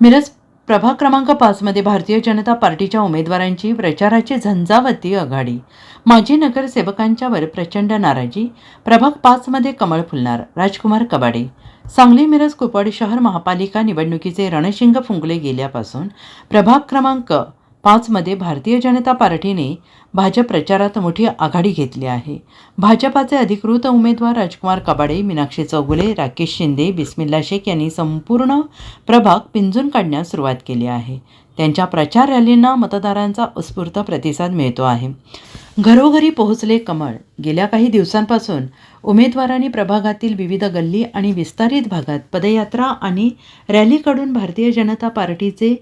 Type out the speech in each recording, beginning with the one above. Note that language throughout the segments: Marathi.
मिरज प्रभाग क्रमांक 5 मध्ये भारतीय जनता पार्टीच्या उमेदवारांची प्रचाराची झंझावती आघाडी. माजी नगरसेवकांच्यावर प्रचंड नाराजी. प्रभाग 5 मध्ये कमळ फुलणार, राजकुमार कबाडे. सांगली मिरज कुपवाड शहर महापालिका निवडणुकीचे रणशिंग फुंकले गेल्यापासून प्रभाग क्रमांक 5 मध्ये भारतीय जनता पार्टीने भाजप प्रचारात मोठी आघाडी घेतली आहे. भाजपाचे अधिकृत उमेदवार राजकुमार कबाडे, मीनाक्षी चौगुले, राकेश शिंदे, बिस्मिल्ला शेख यांनी संपूर्ण प्रभाग पिंजून काढण्यास सुरुवात केली आहे. त्यांच्या प्रचार रॅलींना मतदारांचा उत्स्फूर्त प्रतिसाद मिळतो आहे. घरोघरी पोहोचले कमळ. गेल्या काही दिवसांपासून उमेदवारांनी प्रभागातील विविध गल्ली आणि विस्तारित भागात पदयात्रा आणि रॅलीकडून भारतीय जनता पार्टीचे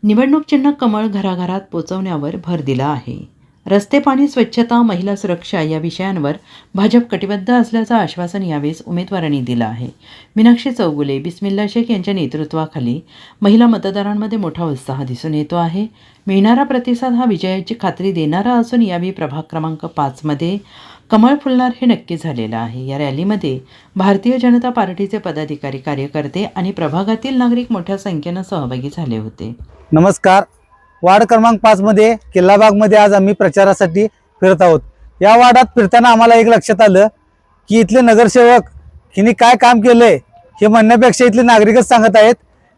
निवडणूक चिन्ह कमळ घराघरात पोचवण्यावर भर दिला आहे. रस्ते, पाणी, स्वच्छता, महिला सुरक्षा या विषयांवर भाजप कटिबद्ध असल्याचं आश्वासन यावेळेस उमेदवारांनी दिलं आहे. मीनाक्षी चौगुले, बिस्मिल्ला शेख यांच्या नेतृत्वाखाली महिला मतदारांमध्ये मोठा उत्साह दिसून येतो आहे. मिळणारा प्रतिसाद हा विजयाची खात्री देणारा असून यावेळी प्रभाग क्रमांक 5 मध्ये कमळ फुलणार हे नक्की झालेलं आहे. या रॅलीमध्ये भारतीय जनता पार्टीचे पदाधिकारी, कार्यकर्ते आणि प्रभागातील नागरिक मोठ्या संख्येनं सहभागी झाले होते. नमस्कार. वार्ड क्रमांक 5 मध्ये किल्लाबागमध्ये आज आम्ही प्रचारासाठी फिरत आहोत. या वार्डात फिरताना आम्हाला एक लक्षात आलं की इथले नगरसेवक हिने काय काम केलंय हे म्हणण्यापेक्षा इथले नागरिकच सांगत आहेत.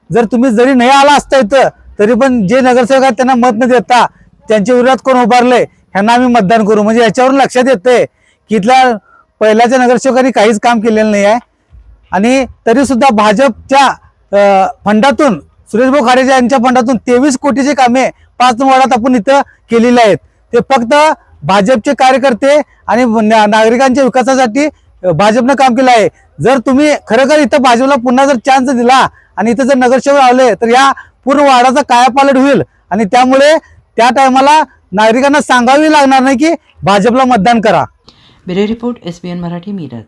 जरी नाही आला असता इथं तरी पण जे नगरसेवक आहेत त्यांना मत न देता त्यांच्या विरोधात कोण उभारलंय ह्यांना आम्ही मतदान करू. म्हणजे याच्यावरून लक्षात येतंय की इथल्या पहिल्याच्या नगरसेवकांनी काहीच काम केलेलं नाही आहे. आणि तरी सुद्धा भाजपच्या फंडातून, सुरेशभाऊ खाडे यांच्या फंडातून 23 कोटीचे कामे 5 वार्डात आपण इथं केलेले आहेत. ते फक्त भाजपचे कार्यकर्ते आणि नागरिकांच्या विकासासाठी भाजपनं काम केलं आहे. जर तुम्ही खरोखर इथं भाजपला पुन्हा जर चान्स दिला आणि इथं जर नगरसेवक आले तर या पूर्ण वार्डाचा कायापालट होईल. आणि त्यामुळे त्या टायमाला नागरिकांना सांगावी लागणार नाही की भाजपला मतदान करा. Bureau report, SBN Marathi, Miraj.